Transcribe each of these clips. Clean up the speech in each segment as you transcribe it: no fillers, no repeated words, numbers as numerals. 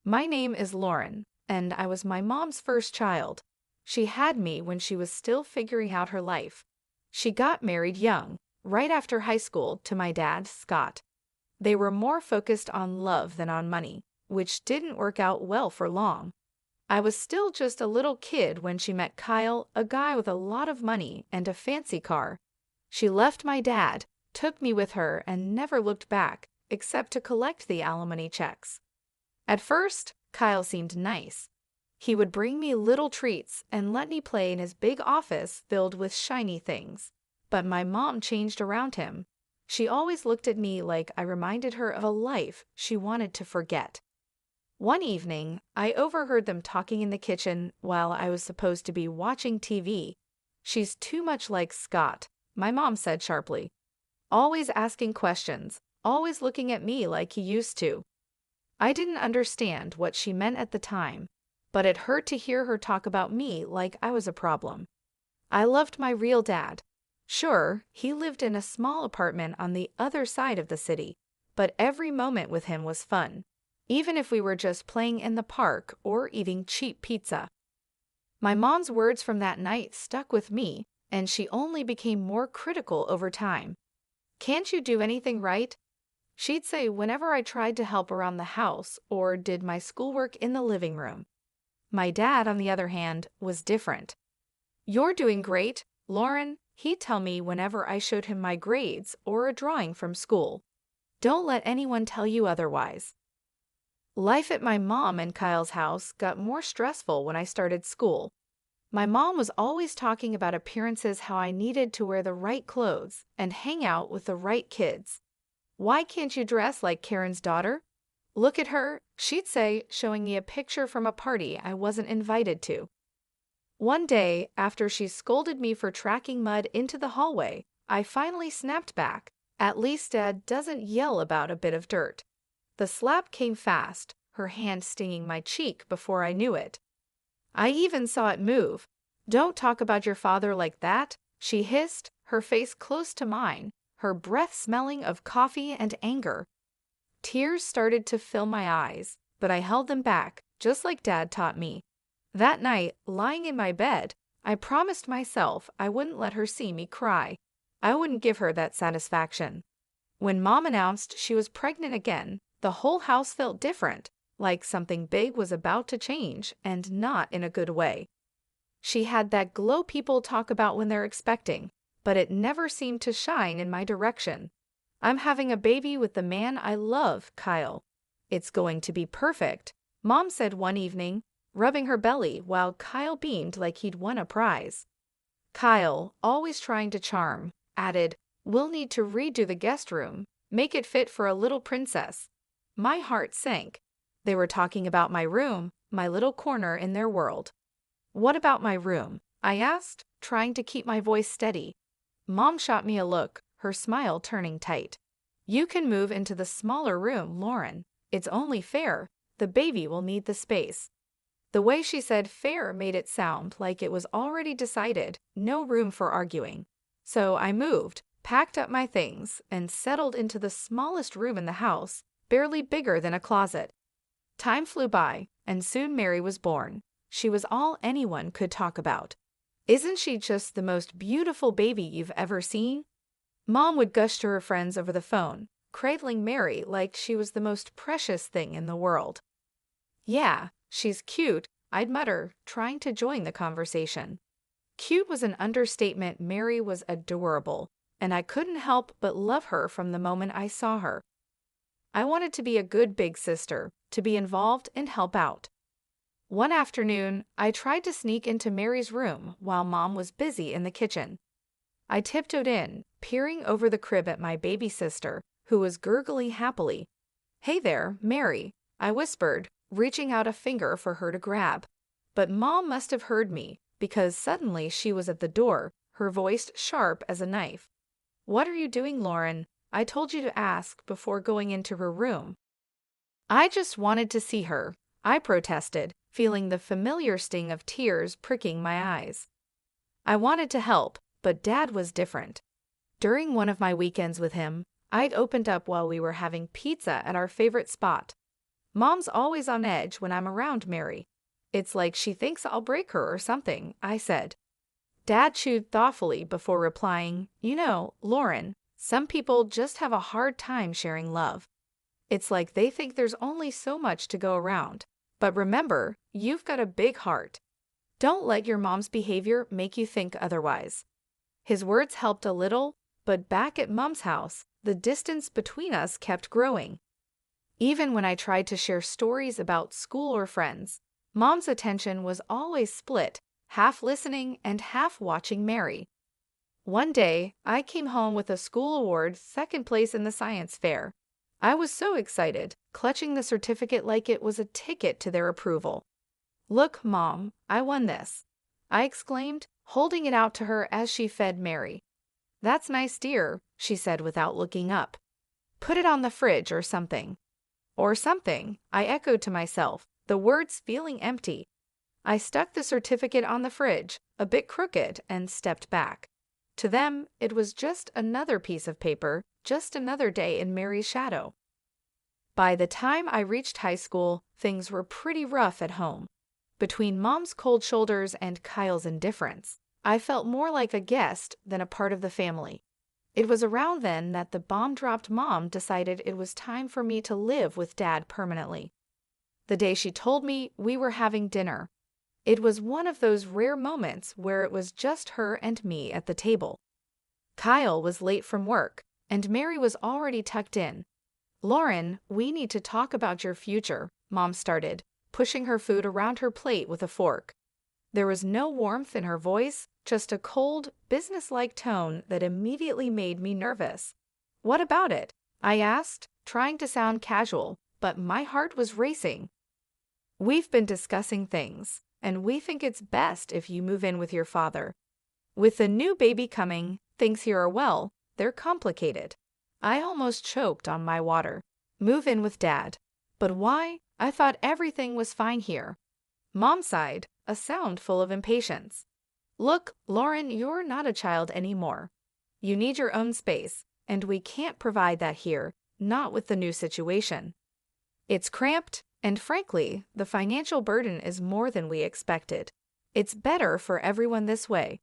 My name is Lauren, and I was my mom's first child. She had me when she was still figuring out her life. She got married young, right after high school, to my dad, Scott. They were more focused on love than on money, which didn't work out well for long. I was still just a little kid when she met Kyle, a guy with a lot of money and a fancy car. She left my dad, took me with her, and never looked back, except to collect the alimony checks. At first, Kyle seemed nice. He would bring me little treats and let me play in his big office filled with shiny things. But my mom changed around him. She always looked at me like I reminded her of a life she wanted to forget. One evening, I overheard them talking in the kitchen while I was supposed to be watching TV. "She's too much like Scott," my mom said sharply. "Always asking questions, always looking at me like he used to." I didn't understand what she meant at the time, but it hurt to hear her talk about me like I was a problem. I loved my real dad. Sure, he lived in a small apartment on the other side of the city, but every moment with him was fun, even if we were just playing in the park or eating cheap pizza. My mom's words from that night stuck with me, and she only became more critical over time. "Can't you do anything right?" she'd say whenever I tried to help around the house or did my schoolwork in the living room. My dad, on the other hand, was different. "You're doing great, Lauren," he'd tell me whenever I showed him my grades or a drawing from school. "Don't let anyone tell you otherwise." Life at my mom and Kyle's house got more stressful when I started school. My mom was always talking about appearances, how I needed to wear the right clothes and hang out with the right kids. "Why can't you dress like Karen's daughter? Look at her," she'd say, showing me a picture from a party I wasn't invited to. One day, after she scolded me for tracking mud into the hallway, I finally snapped back. "At least Dad doesn't yell about a bit of dirt." The slap came fast, her hand stinging my cheek before I knew it. I even saw it move. "Don't talk about your father like that," she hissed, her face close to mine, her breath smelling of coffee and anger. Tears started to fill my eyes, but I held them back, just like Dad taught me. That night, lying in my bed, I promised myself I wouldn't let her see me cry. I wouldn't give her that satisfaction. When Mom announced she was pregnant again, the whole house felt different, like something big was about to change, and not in a good way. She had that glow people talk about when they're expecting, but it never seemed to shine in my direction. "I'm having a baby with the man I love, Kyle. It's going to be perfect," Mom said one evening, rubbing her belly while Kyle beamed like he'd won a prize. Kyle, always trying to charm, added, "We'll need to redo the guest room, make it fit for a little princess." My heart sank. They were talking about my room, my little corner in their world. "What about my room?" I asked, trying to keep my voice steady. Mom shot me a look, her smile turning tight. "You can move into the smaller room, Lauren. It's only fair. The baby will need the space." The way she said fair made it sound like it was already decided, no room for arguing. So I moved, packed up my things, and settled into the smallest room in the house, barely bigger than a closet. Time flew by, and soon Mary was born. She was all anyone could talk about. "Isn't she just the most beautiful baby you've ever seen?" Mom would gush to her friends over the phone, cradling Mary like she was the most precious thing in the world. "Yeah, she's cute," I'd mutter, trying to join the conversation. Cute was an understatement. Mary was adorable, and I couldn't help but love her from the moment I saw her. I wanted to be a good big sister, to be involved and help out. One afternoon, I tried to sneak into Mary's room while Mom was busy in the kitchen. I tiptoed in, peering over the crib at my baby sister, who was gurgling happily. "Hey there, Mary," I whispered, reaching out a finger for her to grab. But Mom must have heard me, because suddenly she was at the door, her voice sharp as a knife. "What are you doing, Lauren? I told you to ask before going into her room." "I just wanted to see her," I protested, feeling the familiar sting of tears pricking my eyes. I wanted to help, but Dad was different. During one of my weekends with him, I'd opened up while we were having pizza at our favorite spot. Mom's always on edge when I'm around Mary. It's like she thinks I'll break her or something, I said. Dad chewed thoughtfully before replying, You know, Lauren, some people just have a hard time sharing love. It's like they think there's only so much to go around. But remember, you've got a big heart. Don't let your mom's behavior make you think otherwise. His words helped a little, but back at Mom's house, the distance between us kept growing. Even when I tried to share stories about school or friends, Mom's attention was always split, half listening and half watching Mary. One day, I came home with a school award, second place in the science fair. I was so excited, clutching the certificate like it was a ticket to their approval. Look, Mom, I won this, I exclaimed, holding it out to her as she fed Mary. That's nice, dear, she said without looking up. Put it on the fridge or something. Or something, I echoed to myself, the words feeling empty. I stuck the certificate on the fridge, a bit crooked, and stepped back. To them, it was just another piece of paper, just another day in Mary's shadow. By the time I reached high school, things were pretty rough at home. Between Mom's cold shoulders and Kyle's indifference, I felt more like a guest than a part of the family. It was around then that the bomb-dropped mom decided it was time for me to live with Dad permanently. The day she told me we were having dinner, it was one of those rare moments where it was just her and me at the table. Kyle was late from work, and Mary was already tucked in. Lauren, we need to talk about your future, Mom started, pushing her food around her plate with a fork. There was no warmth in her voice, just a cold, businesslike tone that immediately made me nervous. What about it? I asked, trying to sound casual, but my heart was racing. We've been discussing things, and we think it's best if you move in with your father. With the new baby coming, things here are, well, they're complicated. I almost choked on my water. Move in with Dad. But why? I thought everything was fine here. Mom sighed, a sound full of impatience. Look, Lauren, you're not a child anymore. You need your own space, and we can't provide that here, not with the new situation. It's cramped, and frankly, the financial burden is more than we expected. It's better for everyone this way.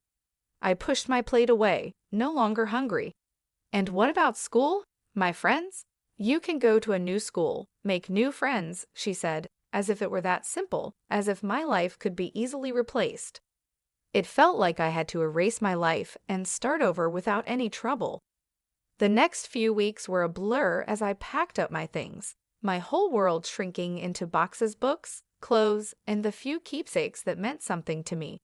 I pushed my plate away, no longer hungry. And what about school? My friends? You can go to a new school, make new friends, she said, as if it were that simple, as if my life could be easily replaced. It felt like I had to erase my life and start over without any trouble. The next few weeks were a blur as I packed up my things, my whole world shrinking into boxes, books, clothes, and the few keepsakes that meant something to me.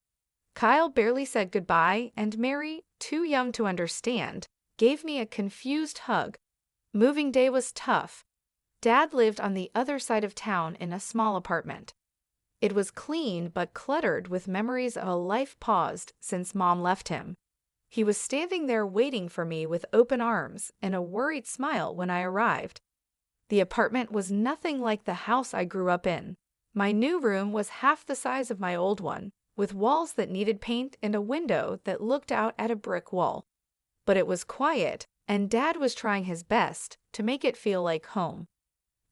Kyle barely said goodbye, and Mary, too young to understand, gave me a confused hug. Moving day was tough. Dad lived on the other side of town in a small apartment. It was clean but cluttered with memories of a life paused since Mom left him. He was standing there waiting for me with open arms and a worried smile when I arrived. The apartment was nothing like the house I grew up in. My new room was half the size of my old one, with walls that needed paint and a window that looked out at a brick wall. But it was quiet, and Dad was trying his best to make it feel like home.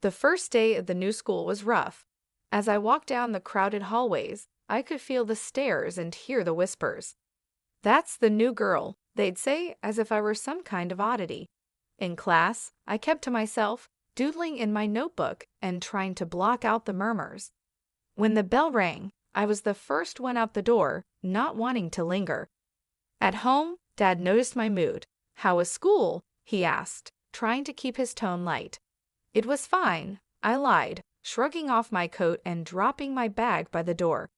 The first day of the new school was rough. As I walked down the crowded hallways, I could feel the stares and hear the whispers. That's the new girl, they'd say, as if I were some kind of oddity. In class, I kept to myself, doodling in my notebook and trying to block out the murmurs. When the bell rang, I was the first one out the door, not wanting to linger. At home, Dad noticed my mood. How was school? He asked, trying to keep his tone light. It was fine, I lied, shrugging off my coat and dropping my bag by the door.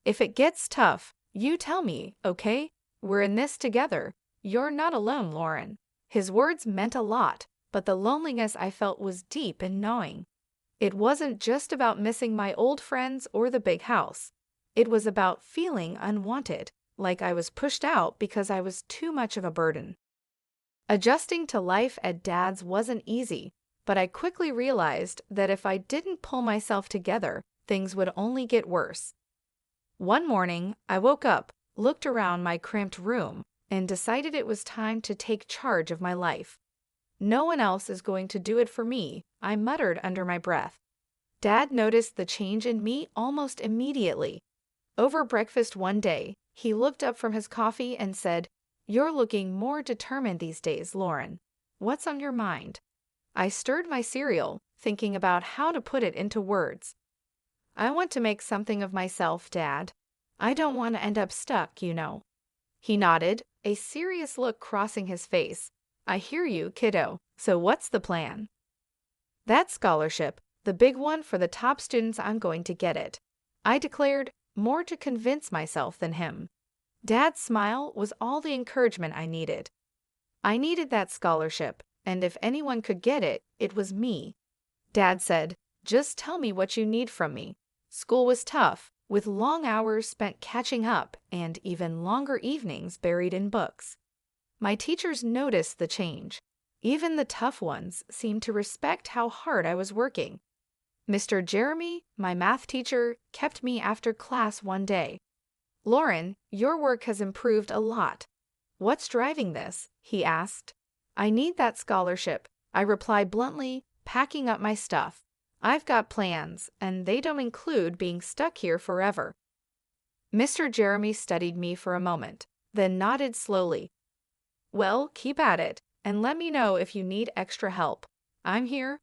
If it gets tough, you tell me, okay? We're in this together. You're not alone, Lauren. His words meant a lot, but the loneliness I felt was deep and gnawing. It wasn't just about missing my old friends or the big house. It was about feeling unwanted, like I was pushed out because I was too much of a burden. Adjusting to life at Dad's wasn't easy, but I quickly realized that if I didn't pull myself together, things would only get worse. One morning, I woke up, looked around my cramped room, and decided it was time to take charge of my life. No one else is going to do it for me, I muttered under my breath. Dad noticed the change in me almost immediately. Over breakfast one day, he looked up from his coffee and said, "You're looking more determined these days, Lauren. What's on your mind?" I stirred my cereal, thinking about how to put it into words. "I want to make something of myself, Dad. I don't want to end up stuck, you know." He nodded, a serious look crossing his face. "I hear you, kiddo. So what's the plan?" "That scholarship, the big one for the top students, I'm going to get it," I declared, more to convince myself than him. Dad's smile was all the encouragement I needed. I needed that scholarship, and if anyone could get it, it was me. Dad said, "Just tell me what you need from me." School was tough, with long hours spent catching up and even longer evenings buried in books. My teachers noticed the change. Even the tough ones seemed to respect how hard I was working. Mr. Jeremy, my math teacher, kept me after class one day. "Lauren, your work has improved a lot. What's driving this?" he asked. "I need that scholarship," I replied bluntly, packing up my stuff. "I've got plans, and they don't include being stuck here forever." Mr. Jeremy studied me for a moment, then nodded slowly. "Well, keep at it, and let me know if you need extra help. I'm here."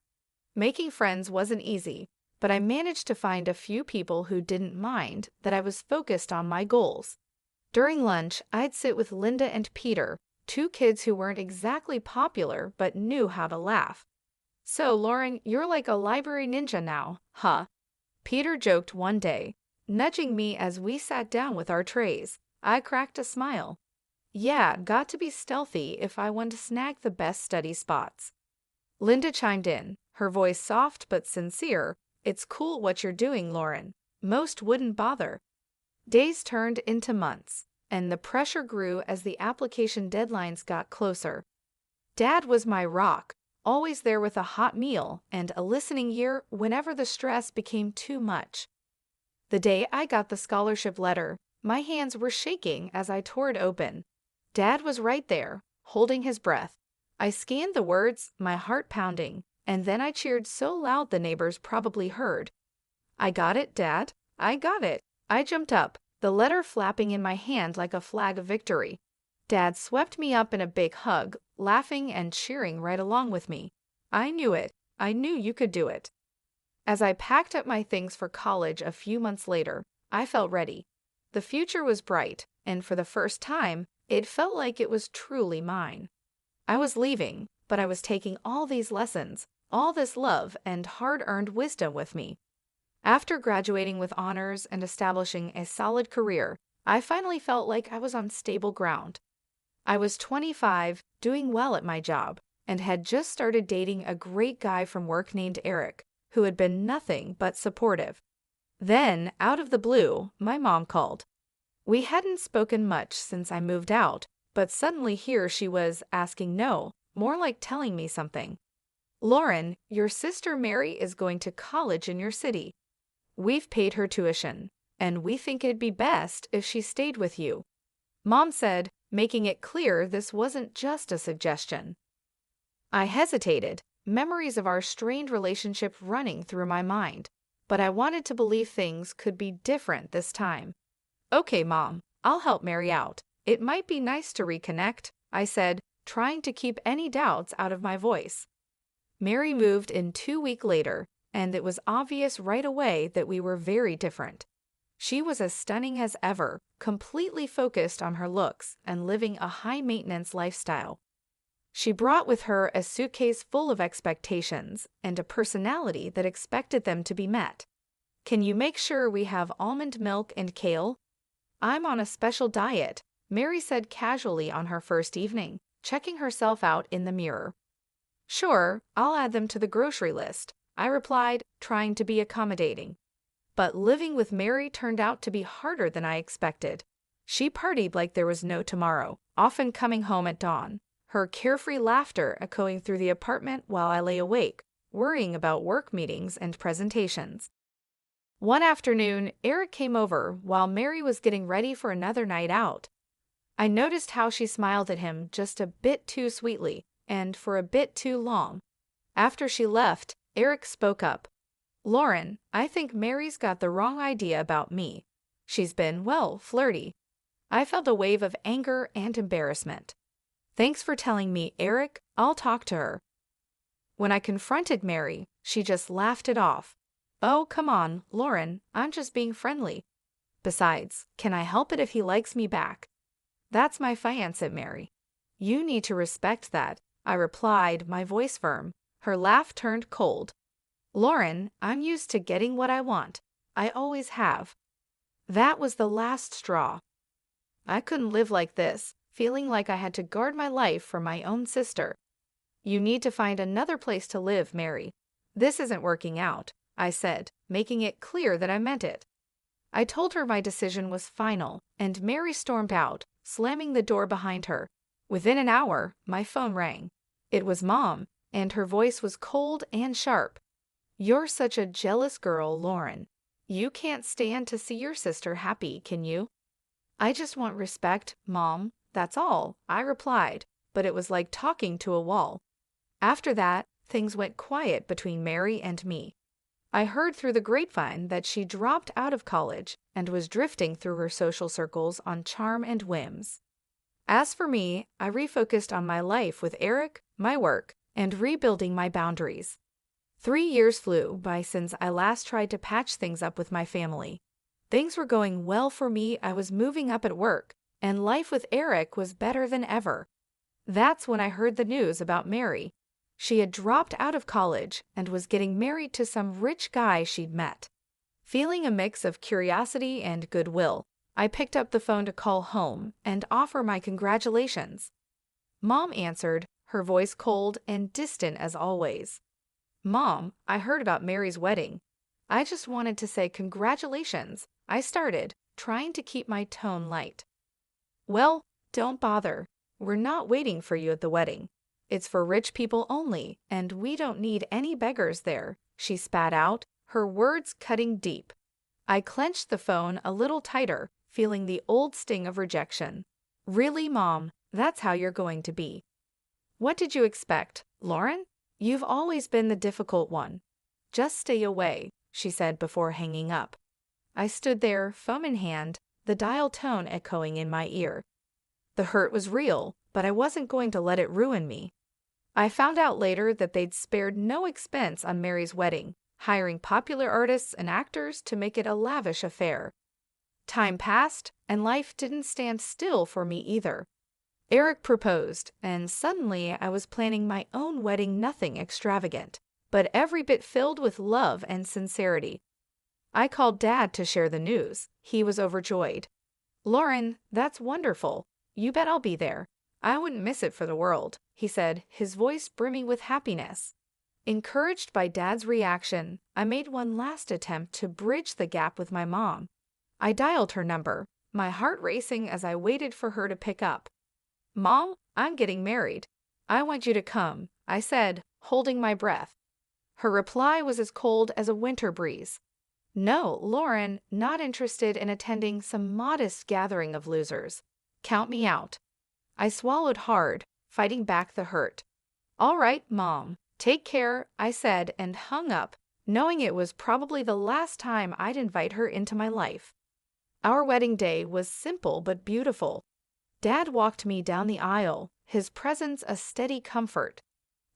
Making friends wasn't easy, but I managed to find a few people who didn't mind that I was focused on my goals. During lunch, I'd sit with Linda and Peter, two kids who weren't exactly popular but knew how to laugh. "So, Lauren, you're like a library ninja now, huh?" Peter joked one day, nudging me as we sat down with our trays. I cracked a smile. "Yeah, got to be stealthy if I want to snag the best study spots." Linda chimed in, her voice soft but sincere. "It's cool what you're doing, Lauren. Most wouldn't bother." Days turned into months, and the pressure grew as the application deadlines got closer. Dad was my rock, always there with a hot meal and a listening ear whenever the stress became too much. The day I got the scholarship letter, my hands were shaking as I tore it open. Dad was right there, holding his breath. I scanned the words, my heart pounding, and then I cheered so loud the neighbors probably heard. "I got it, Dad. I got it." I jumped up, the letter flapping in my hand like a flag of victory. Dad swept me up in a big hug, laughing and cheering right along with me. "I knew it. I knew you could do it." As I packed up my things for college a few months later, I felt ready. The future was bright, and for the first time, it felt like it was truly mine. I was leaving, but I was taking all these lessons, all this love and hard-earned wisdom with me. After graduating with honors and establishing a solid career, I finally felt like I was on stable ground. I was 25, doing well at my job, and had just started dating a great guy from work named Eric, who had been nothing but supportive. Then, out of the blue, my mom called. We hadn't spoken much since I moved out, but suddenly here she was asking more like telling me something. "Lauren, your sister Mary is going to college in your city. We've paid her tuition, and we think it'd be best if she stayed with you," Mom said, making it clear this wasn't just a suggestion. I hesitated, memories of our strained relationship running through my mind, but I wanted to believe things could be different this time. "Okay, Mom, I'll help Mary out. It might be nice to reconnect," I said, trying to keep any doubts out of my voice. Mary moved in 2 weeks later, and it was obvious right away that we were very different. She was as stunning as ever, completely focused on her looks and living a high-maintenance lifestyle. She brought with her a suitcase full of expectations and a personality that expected them to be met. "Can you make sure we have almond milk and kale?" "I'm on a special diet," Mary said casually on her first evening, checking herself out in the mirror. "Sure, I'll add them to the grocery list," I replied, trying to be accommodating. But living with Mary turned out to be harder than I expected. She partied like there was no tomorrow, often coming home at dawn, her carefree laughter echoing through the apartment while I lay awake, worrying about work meetings and presentations. One afternoon, Eric came over while Mary was getting ready for another night out. I noticed how she smiled at him just a bit too sweetly and for a bit too long. After she left, Eric spoke up. Lauren, I think Mary's got the wrong idea about me. She's been, well, flirty. I felt a wave of anger and embarrassment. Thanks for telling me, Eric. I'll talk to her. When I confronted Mary, she just laughed it off. Oh, come on, Lauren, I'm just being friendly. Besides, can I help it if he likes me back? That's my fiancé, Mary. You need to respect that, I replied, my voice firm. Her laugh turned cold. Lauren, I'm used to getting what I want. I always have. That was the last straw. I couldn't live like this, feeling like I had to guard my life from my own sister. You need to find another place to live, Mary. This isn't working out, I said, making it clear that I meant it. I told her my decision was final, and Mary stormed out, slamming the door behind her. Within an hour, my phone rang. It was Mom, and her voice was cold and sharp. You're such a jealous girl, Lauren. You can't stand to see your sister happy, can you? I just want respect, Mom, that's all, I replied, but it was like talking to a wall. After that, things went quiet between Mary and me. I heard through the grapevine that she dropped out of college and was drifting through her social circles on charm and whims. As for me, I refocused on my life with Eric, my work, and rebuilding my boundaries. 3 years flew by since I last tried to patch things up with my family. Things were going well for me, I was moving up at work, and life with Eric was better than ever. That's when I heard the news about Mary. She had dropped out of college and was getting married to some rich guy she'd met. Feeling a mix of curiosity and goodwill, I picked up the phone to call home and offer my congratulations. Mom answered, her voice cold and distant as always. Mom, I heard about Mary's wedding. I just wanted to say congratulations, I started, trying to keep my tone light. Well, don't bother. We're not waiting for you at the wedding. It's for rich people only, and we don't need any beggars there, she spat out, her words cutting deep. I clenched the phone a little tighter, feeling the old sting of rejection. Really, Mom, that's how you're going to be. What did you expect, Lauren? You've always been the difficult one. Just stay away, she said before hanging up. I stood there, phone in hand, the dial tone echoing in my ear. The hurt was real, but I wasn't going to let it ruin me. I found out later that they'd spared no expense on Mary's wedding, hiring popular artists and actors to make it a lavish affair. Time passed, and life didn't stand still for me either. Eric proposed, and suddenly I was planning my own wedding, nothing extravagant, but every bit filled with love and sincerity. I called Dad to share the news. He was overjoyed. Lauren, that's wonderful. You bet I'll be there. I wouldn't miss it for the world, he said, his voice brimming with happiness. Encouraged by Dad's reaction, I made one last attempt to bridge the gap with my mom. I dialed her number, my heart racing as I waited for her to pick up. Mom, I'm getting married. I want you to come, I said, holding my breath. Her reply was as cold as a winter breeze. No, Lauren, not interested in attending some modest gathering of losers. Count me out. I swallowed hard, fighting back the hurt. All right, Mom, take care, I said, and hung up, knowing it was probably the last time I'd invite her into my life. Our wedding day was simple but beautiful. Dad walked me down the aisle, his presence a steady comfort.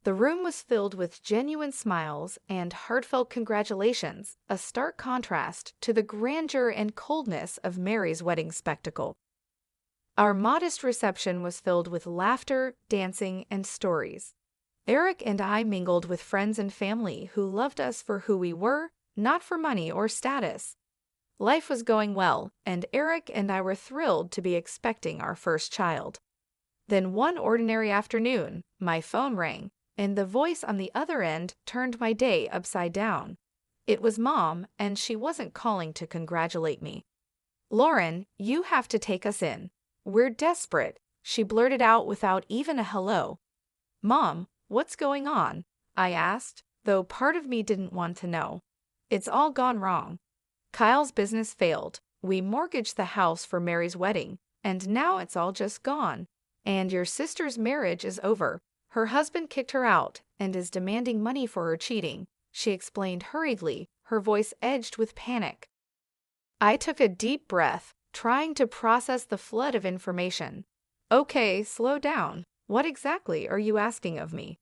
The room was filled with genuine smiles and heartfelt congratulations, a stark contrast to the grandeur and coldness of Mary's wedding spectacle. Our modest reception was filled with laughter, dancing, and stories. Eric and I mingled with friends and family who loved us for who we were, not for money or status. Life was going well, and Eric and I were thrilled to be expecting our first child. Then one ordinary afternoon, my phone rang, and the voice on the other end turned my day upside down. It was Mom, and she wasn't calling to congratulate me. Lauren, you have to take us in. We're desperate, she blurted out without even a hello. Mom, what's going on? I asked, though part of me didn't want to know. It's all gone wrong. Kyle's business failed. We mortgaged the house for Mary's wedding, and now it's all just gone. And your sister's marriage is over. Her husband kicked her out and is demanding money for her cheating, she explained hurriedly, her voice edged with panic. I took a deep breath, trying to process the flood of information. Okay, slow down. What exactly are you asking of me?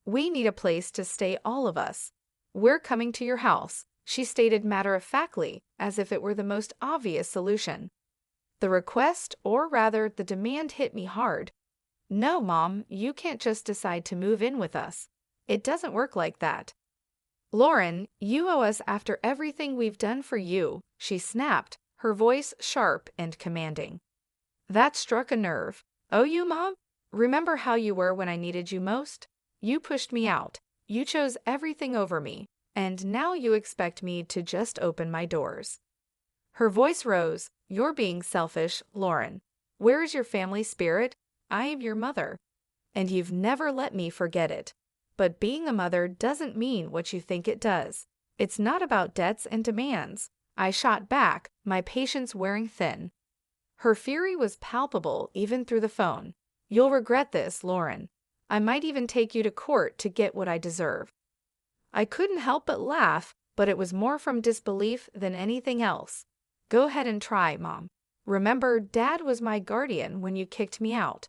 We need a place to stay, all of us. We're coming to your house, she stated matter-of-factly, as if it were the most obvious solution. The request, or rather the demand, hit me hard. No, Mom, you can't just decide to move in with us. It doesn't work like that. Lauren, you owe us after everything we've done for you, she snapped, her voice sharp and commanding. That struck a nerve. Oh, you, Mom? Remember how you were when I needed you most? You pushed me out. You chose everything over me. And now you expect me to just open my doors. Her voice rose. You're being selfish, Lauren. Where is your family spirit? I am your mother. And you've never let me forget it. But being a mother doesn't mean what you think it does. It's not about debts and demands. I shot back, my patience wearing thin. Her fury was palpable even through the phone. You'll regret this, Lauren. I might even take you to court to get what I deserve. I couldn't help but laugh, but it was more from disbelief than anything else. Go ahead and try, Mom. Remember, Dad was my guardian when you kicked me out.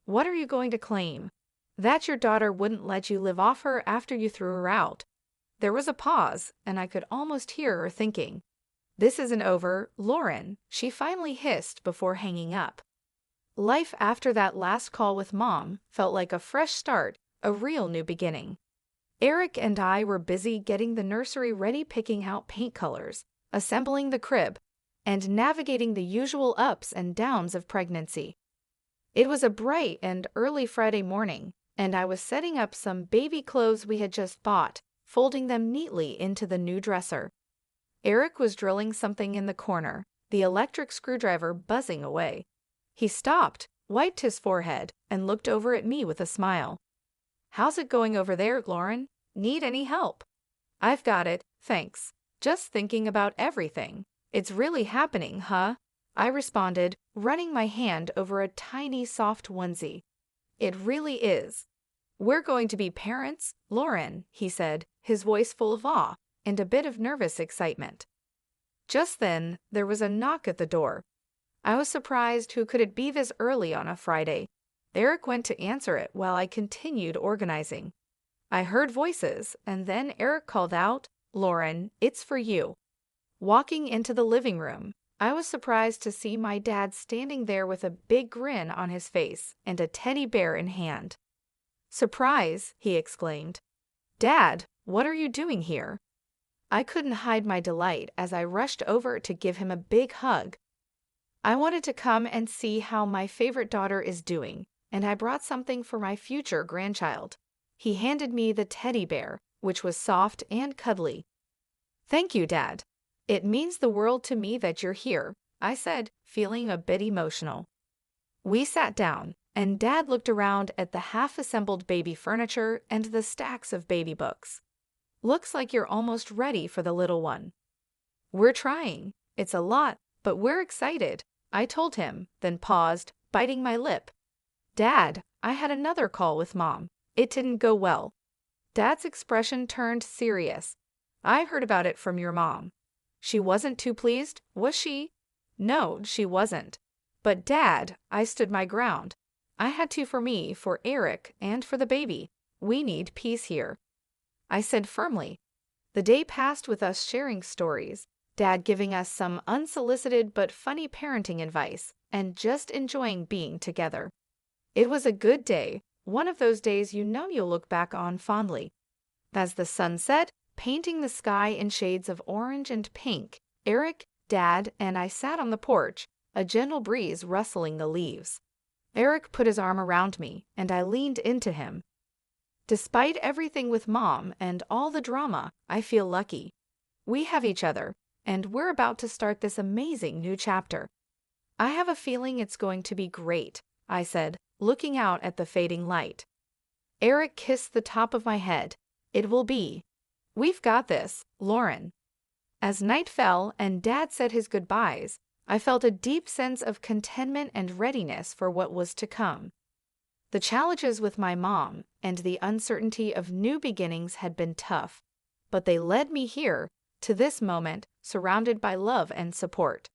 What are you going to claim? That your daughter wouldn't let you live off her after you threw her out. There was a pause, and I could almost hear her thinking. This isn't over, Lauren, she finally hissed before hanging up. Life after that last call with Mom felt like a fresh start, a real new beginning. Eric and I were busy getting the nursery ready, picking out paint colors, assembling the crib, and navigating the usual ups and downs of pregnancy. It was a bright and early Friday morning, and I was setting up some baby clothes we had just bought, folding them neatly into the new dresser. Eric was drilling something in the corner, the electric screwdriver buzzing away. He stopped, wiped his forehead, and looked over at me with a smile. How's it going over there, Lauren? Need any help? I've got it, thanks. Just thinking about everything. It's really happening, huh? I responded, running my hand over a tiny soft onesie. It really is. We're going to be parents, Lauren, he said, his voice full of awe and a bit of nervous excitement. Just then, there was a knock at the door. I was surprised. Who could it be this early on a Friday? Eric went to answer it while I continued organizing. I heard voices, and then Eric called out, Lauren, it's for you. Walking into the living room, I was surprised to see my dad standing there with a big grin on his face and a teddy bear in hand. Surprise, he exclaimed. Dad, what are you doing here? I couldn't hide my delight as I rushed over to give him a big hug. I wanted to come and see how my favorite daughter is doing, and I brought something for my future grandchild. He handed me the teddy bear, which was soft and cuddly. Thank you, Dad. It means the world to me that you're here, I said, feeling a bit emotional. We sat down, and Dad looked around at the half-assembled baby furniture and the stacks of baby books. Looks like you're almost ready for the little one. We're trying. It's a lot, but we're excited, I told him, then paused, biting my lip. Dad, I had another call with Mom. It didn't go well. Dad's expression turned serious. I heard about it from your mom. She wasn't too pleased, was she? No, she wasn't. But Dad, I stood my ground. I had to for me, for Eric, and for the baby. We need peace here, I said firmly. The day passed with us sharing stories, Dad giving us some unsolicited but funny parenting advice, and just enjoying being together. It was a good day, one of those days you know you'll look back on fondly. As the sun set, painting the sky in shades of orange and pink, Eric, Dad, and I sat on the porch, a gentle breeze rustling the leaves. Eric put his arm around me, and I leaned into him. Despite everything with Mom and all the drama, I feel lucky. We have each other, and we're about to start this amazing new chapter. I have a feeling it's going to be great, I said, looking out at the fading light. Eric kissed the top of my head. It will be. We've got this, Lauren. As night fell and Dad said his goodbyes, I felt a deep sense of contentment and readiness for what was to come. The challenges with my mom and the uncertainty of new beginnings had been tough, but they led me here, to this moment, surrounded by love and support.